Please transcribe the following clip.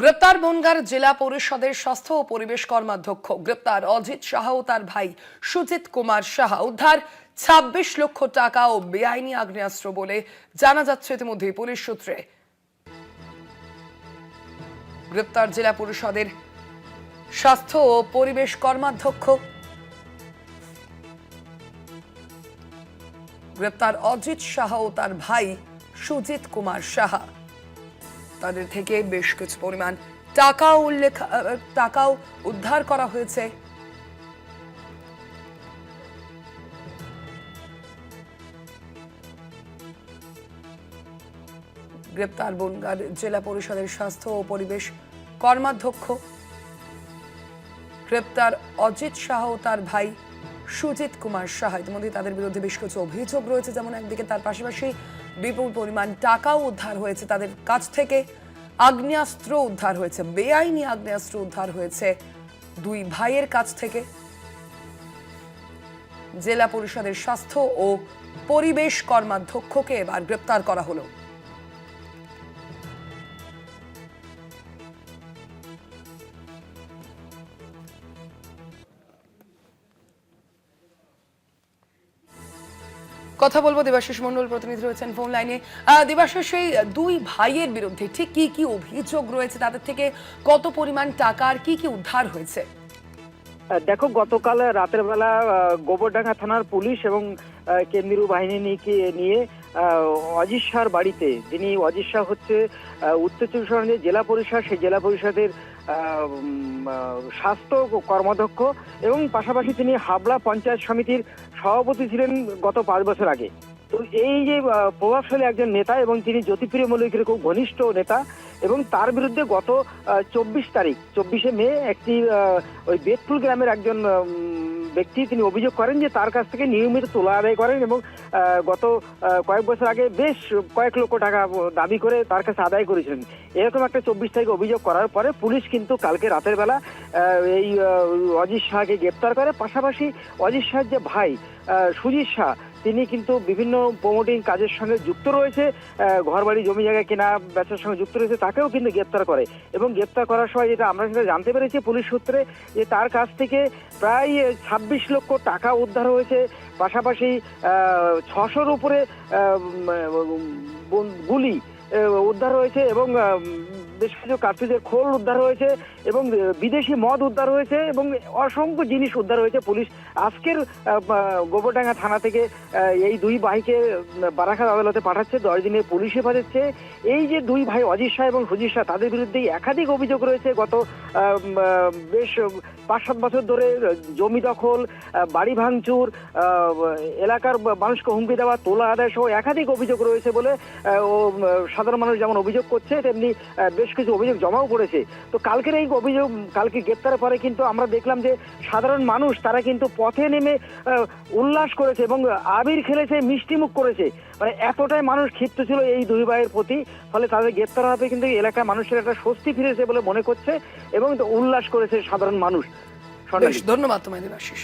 গ্রেপ্তার বনগাঁর জেলা পরিষদের স্বাস্থ্য ও পরিবেশ কর্মাধ্যক্ষ। গ্রেপ্তার অজিত সাহা ও তার ভাই সুজিত কুমার সাহা। উদ্ধার ২৬ লক্ষ টাকা ও বেআইনি আগ্নেয়াস্ত্র বলে জানা যাচ্ছে ইতিমধ্যে পুলিশ সূত্রে। গ্রেপ্তার জেলা পরিষদের স্বাস্থ্য ও পরিবেশ কর্মাধ্যক্ষ। গ্রেপ্তার অজিত সাহা ও তার ভাই সুজিত কুমার সাহা। তাদের থেকে বেশ কিছু পরিমাণ টাকাও উদ্ধার করা হয়েছে। গ্রেপ্তার বনগাঁর জেলা পরিষদের স্বাস্থ্য ও পরিবেশ কর্মাধ্যক্ষ। গ্রেপ্তার অজিত সাহা ও তার ভাই সুজিত কুমার সাহা। ইতিমধ্যে তাদের বিরুদ্ধে বেশ কিছু অভিযোগ রয়েছে, যেমন একদিকে তার পাশাপাশি বিপুল পরিমাণ টাকাও উদ্ধার হয়েছে তাদের কাছ থেকে। আগ্নেয়াস্ত্র উদ্ধার হয়েছে, বেআইনি আগ্নেয়াস্ত্র উদ্ধার হয়েছে দুই ভাইয়ের কাছ থেকে। জেলা পরিষদের স্বাস্থ্য ও পরিবেশ কর্মাধ্যক্ষকে এবার গ্রেপ্তার করা হলো। কথা বলবো দেবাশিস মন্ডল, প্রতিনিধি রয়েছেন ফোন লাইনে। দেবাশিস, সেই দুই ভাইয়ের বিরুদ্ধে ঠিক কি কি অভিযোগ রয়েছে, তাদের থেকে কত পরিমাণ টাকা আর কি কি উদ্ধার হয়েছে? দেখো, গতকাল রাতের বেলা গোবরডাঙ্গা থানার পুলিশ এবং কেন্দ্রীয় বাহিনী নিয়ে অজিত শাহর বাড়িতে, যিনি অজিত শাহ হচ্ছে উত্তর চব্বিশ পরগনার জেলা পরিষদ, সেই জেলা পরিষদের স্বাস্থ্য কর্মাধ্যক্ষ এবং পাশাপাশি তিনি হাবড়া পঞ্চায়েত সমিতির সভাপতি ছিলেন গত ৫ বছর আগে। তো এই যে প্রভাবশালী একজন নেতা এবং তিনি জ্যোতিপ্রিয় মল্লিকের খুব ঘনিষ্ঠ নেতা, এবং তার বিরুদ্ধে গত ২৪শে মে একটি ওই বেতপুর গ্রামের একজন ব্যক্তি তিনি অভিযোগ করেন যে তার কাছ থেকে নিয়মিত তোলা আদায় করেন এবং গত কয়েক বছর আগে বেশ কয়েক লক্ষ টাকা দাবি করে তার কাছে আদায় করেছিলেন। এরকম একটা ২৪ তারিখে অভিযোগ করার পরে পুলিশ কিন্তু কালকে রাতের বেলা এই অজিত শাহকে গ্রেপ্তার করে। পাশাপাশি অজিত শাহর যে ভাই সুজিত শাহ, তিনি কিন্তু বিভিন্ন প্রমোটিং কাজের সঙ্গে যুক্ত রয়েছে, ঘরবাড়ি জমি জায়গা কেনা বেচার সঙ্গে যুক্ত রয়েছে, তাকেও কিন্তু গ্রেপ্তার করে। এবং গ্রেপ্তার করার সময় যেটা আমরা সেটা জানতে পেরেছি পুলিশ সূত্রে, যে তার কাছ থেকে প্রায় ২৬ লক্ষ টাকা উদ্ধার হয়েছে। পাশাপাশি ৬০০-র উপরে গুলি উদ্ধার হয়েছে এবং বেশ কিছু কার্তুজের খোল উদ্ধার হয়েছে এবং বিদেশি মদ উদ্ধার হয়েছে এবং অসংখ্য জিনিস উদ্ধার হয়েছে। পুলিশ আজকের গোবরডাঙ্গা থানা থেকে এই দুই ভাইকে বারাখাত আদালতে পাঠাচ্ছে ১০ দিনের পুলিশ হেফাজতে। এই যে দুই ভাই অজিত শাহ এবং সুজিত শাহ, তাদের বিরুদ্ধে একাধিক অভিযোগ রয়েছে। গত বেশ ৫-৭ বছর ধরে জমি দখল, বাড়ি ভাঙচুর, এলাকার মানুষকে হুমকি দেওয়া, তোলা আদায় সহ একাধিক অভিযোগ রয়েছে বলে ও সাধারণ মানুষ যেমন অভিযোগ করছে, তেমনি বেশ কিছু অভিযোগ জমাও পড়েছে। তো কালকের এই অভিযোগ, কালকে গ্রেপ্তারের পরে কিন্তু আমরা দেখলাম যে সাধারণ মানুষ তারা কিন্তু পথে নেমে উল্লাস করেছে এবং আবির খেলেছে, মিষ্টিমুখ করেছে। মানে এতটাই মানুষ ক্ষিপ্ত ছিল এই দুই ভাইয়ের প্রতি। ফলে তাদের গ্রেপ্তার হওয়াতে কিন্তু এলাকার মানুষের একটা স্বস্তি ফিরেছে বলে মনে করছে এবং উল্লাস করেছে সাধারণ মানুষ। ধন্যবাদ তোমায় দেবাশিস।